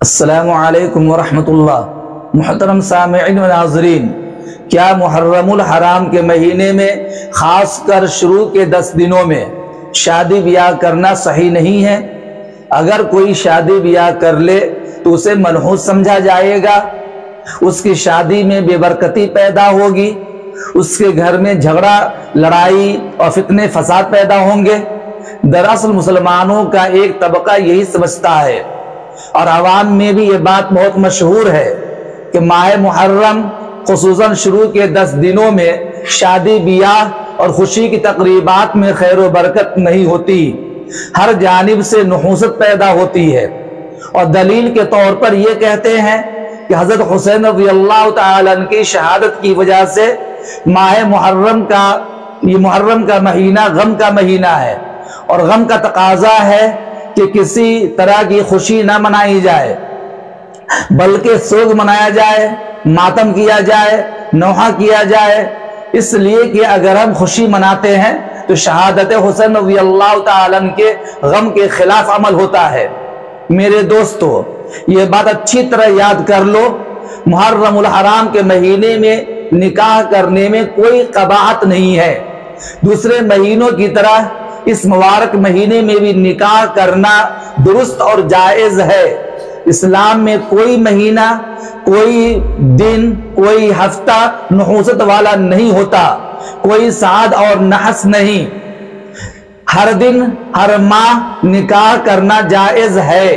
السلام علیکم ورحمۃ اللہ۔ محترم سامعین و ناظرین، کیا محرم الحرام کے مہینے میں خاص کر شروع کے 10 دنوں میں شادی بیاہ کرنا صحیح نہیں ہے؟ اگر کوئی شادی بیاہ کر لے تو اسے منحوس سمجھا جائے گا، اس کی شادی میں بے برکتی پیدا ہوگی، اس کے گھر میں جھگڑا، لڑائی اور فتنے فساد پیدا ہوں گے۔ دراصل مسلمانوں کا ایک طبقہ یہی سمجھتا ہے، اور عوام میں بھی یہ بات بہت مشہور ہے کہ ماہ محرم خصوصاً شروع کے 10 دنوں میں شادی بیاہ اور خوشی کی تقریبات میں خیر و برکت نہیں ہوتی، ہر جانب سے نحوست پیدا ہوتی ہے۔ اور دلیل کے طور پر یہ کہتے ہیں کہ حضرت حسین رضی اللہ تعالیٰ عنہ کی شہادت کی وجہ سے ماہ محرم کا مہینہ غم کا مہینہ ہے، اور غم کا تقاضا ہے کہ کسی طرح کی خوشی نہ منائی جائے بلکہ سوگ منایا جائے، ماتم کیا جائے، نوحہ کیا جائے، اس لیے کہ اگر ہم خوشی مناتے ہیں تو شہادت حسین رضی اللہ تعالیٰ عنہ کے غم کے خلاف عمل ہوتا ہے۔ میرے دوستو، یہ بات اچھی طرح یاد کر لو، محرم الحرام کے مہینے میں نکاح کرنے میں کوئی قباحت نہیں ہے۔ دوسرے مہینوں کی طرح اس مبارک مہینے میں بھی نکاح کرنا درست اور جائز ہے۔ اسلام میں کوئی مہینہ، کوئی دن، کوئی ہفتہ نحوست والا نہیں ہوتا، کوئی سعد اور نحس نہیں۔ ہر دن، ہر ماہ نکاح کرنا جائز ہے،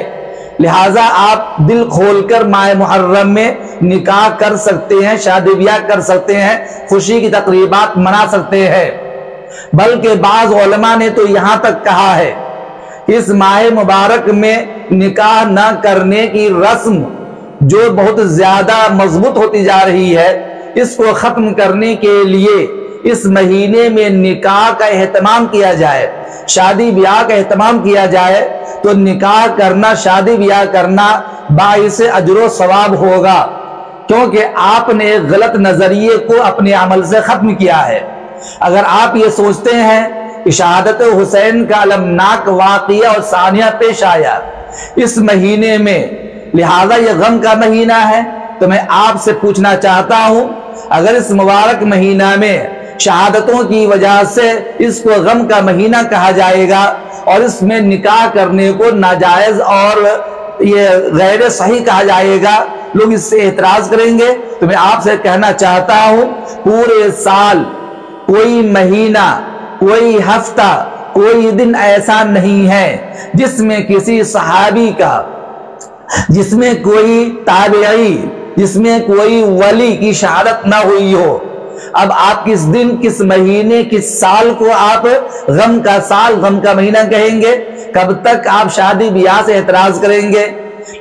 لہٰذا آپ دل کھول کر ماہ محرم میں نکاح کر سکتے ہیں، شادی بیاہ کر سکتے ہیں، خوشی کی تقریبات منا سکتے ہیں۔ بلکہ بعض علماء نے تو یہاں تک کہا ہے کہ اس ماہ مبارک میں نکاح نہ کرنے کی رسم جو بہت زیادہ مضبوط ہوتی جا رہی ہے، اس کو ختم کرنے کے لیے اس مہینے میں نکاح کا اہتمام کیا جائے، شادی بیاہ کا اہتمام کیا جائے، تو نکاح کرنا، شادی بیاہ کرنا باعث اجر و ثواب ہوگا، کیونکہ آپ نے ایک غلط نظریے کو اپنے عمل سے ختم کیا ہے۔ اگر آپ یہ سوچتے ہیں کہ شہادت حسین کا المناک واقعہ اور ثانیہ پیش آیا اس مہینے میں، لہذا یہ غم کا مہینہ ہے، تو میں آپ سے پوچھنا چاہتا ہوں، اگر اس مبارک مہینہ میں شہادتوں کی وجہ سے اس کو غم کا مہینہ کہا جائے گا اور اس میں نکاح کرنے کو ناجائز اور یہ غیر صحیح کہا جائے گا، لوگ اس سے اعتراض کریں گے، تو میں آپ سے کہنا چاہتا ہوں، پورے سال کوئی مہینہ، کوئی ہفتہ، کوئی دن ایسا نہیں ہے جس میں کسی صحابی کا، جس میں کوئی تابعی، جس میں کوئی ولی کی شہادت نہ ہوئی ہو۔ اب آپ کس دن، کس مہینے، کس سال کو آپ غم کا سال، غم کا مہینہ کہیں گے؟ کب تک آپ شادی بیاہ سے اعتراض کریں گے؟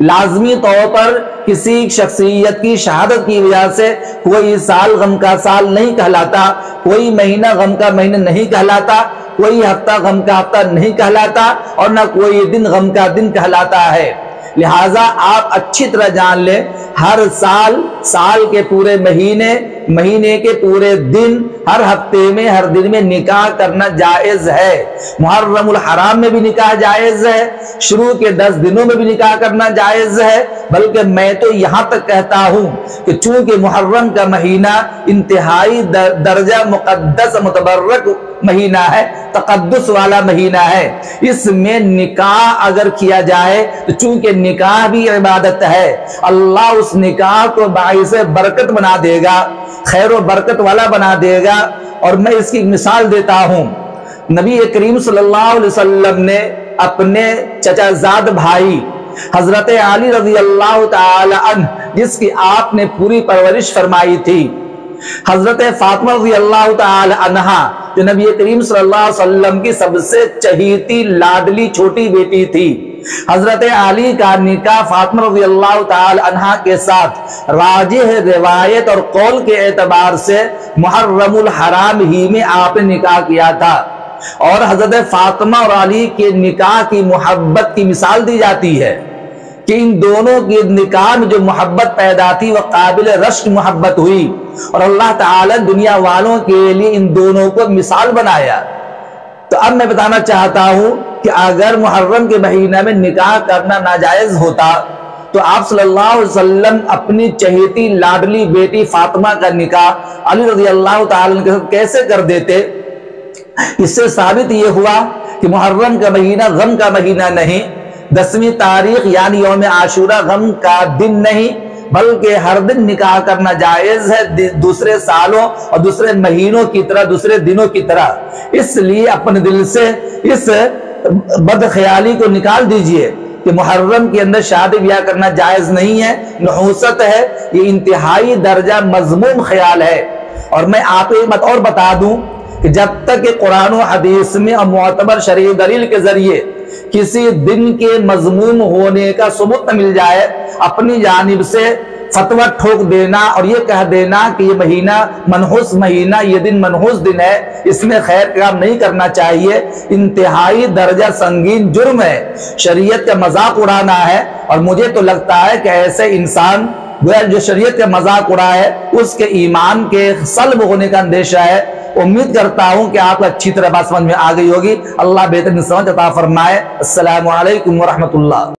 لازمی طور پر کسی شخصیت کی شہادت کی وجہ سے کوئی سال غم کا سال نہیں کہلاتا، کوئی مہینہ غم کا مہینہ نہیں کہلاتا، کوئی ہفتہ غم کا ہفتہ نہیں کہلاتا، اور نہ کوئی دن غم کا دن کہلاتا ہے۔ لہٰذا آپ اچھی طرح جان لیں، ہر سال، سال کے پورے مہینے، مہینے کے پورے دن، ہر ہفتے میں، ہر دن میں نکاح کرنا جائز ہے۔ محرم الحرام میں بھی نکاح جائز ہے، شروع کے 10 دنوں میں بھی نکاح کرنا جائز ہے، بلکہ میں تو یہاں تک کہتا ہوں کہ چونکہ محرم کا مہینہ انتہائی درجہ مقدس متبرک مہینہ ہے، تقدس والا مہینہ ہے، اس میں نکاح اگر کیا جائے تو چونکہ نکاح بھی عبادت ہے، اللہ اس نکاح کو باعث برکت بنا دے گا، خیر و برکت والا بنا دے گا۔ اور میں اس کی مثال دیتا ہوں، نبی کریم صلی اللہ علیہ وسلم نے اپنے چچا زاد بھائی حضرت علی رضی اللہ تعالی عنہ، جس کی آپ نے پوری پرورش فرمائی تھی، حضرت فاطمہ رضی اللہ تعالی عنہا، جو نبی کریم صلی اللہ علیہ وسلم کی سب سے چہیتی، لاڈلی چھوٹی بیٹی تھی، حضرت علی کا نکاح فاطمہ رضی اللہ تعالی عنہا کے ساتھ راجح روایت اور قول کے اعتبار سے محرم الحرام ہی میں آپ نے نکاح کیا تھا۔ اور حضرت فاطمہ اور علی کے نکاح کی محبت کی مثال دی جاتی ہے کہ ان دونوں کی نکاح میں جو محبت پیدا تھی وہ قابل رشک محبت ہوئی، اور اللہ تعالی دنیا والوں کے لیے ان دونوں کو مثال بنایا۔ تو اب میں بتانا چاہتا ہوں کہ اگر محرم کے مہینہ میں نکاح کرنا ناجائز ہوتا تو آپ صلی اللہ علیہ وسلم اپنی چہیتی لاڈلی بیٹی فاطمہ کا نکاح علی رضی اللہ تعالیٰ عنہ کے ساتھ کیسے کر دیتے؟ اس سے ثابت یہ ہوا کہ محرم کا مہینہ غم کا مہینہ نہیں، 10ویں تاریخ یعنی یوم عاشورہ غم کا دن نہیں، بلکہ ہر دن نکاح کرنا جائز ہے، دوسرے سالوں اور دوسرے مہینوں کی طرح، دوسرے دنوں کی طرح۔ اس لیے اپنے دل سے اس بد خیالی کو نکال دیجئے کہ محرم کے اندر شادی بیاہ کرنا جائز نہیں ہے، نحوست ہے، یہ انتہائی درجہ مذموم خیال ہے۔ اور میں آپ کو ایک بات اور بتا دوں کہ جب تک کہ قرآن و حدیث میں اور معتبر شرعی دلیل کے ذریعے کسی دن کے مذموم ہونے کا ثبوت نہ مل جائے، اپنی جانب سے فتویٰ ٹھوک دینا اور یہ کہہ دینا کہ یہ مہینہ منحوس مہینہ، یہ دن منحوس دن ہے، اس میں خیر کام نہیں کرنا چاہیے، انتہائی درجہ سنگین جرم ہے، شریعت کا مذاق اڑانا ہے۔ اور مجھے تو لگتا ہے کہ ایسے انسان جو شریعت کا مذاق اڑا ہے اس کے ایمان کے سلب ہونے کا اندیشہ ہے۔ امید کرتا ہوں کہ آپ کو اچھی طرح بات سمجھ میں آ گئی ہوگی۔ اللہ بہترین سمجھ عطا فرمائے۔ السلام علیکم ورحمۃ اللہ۔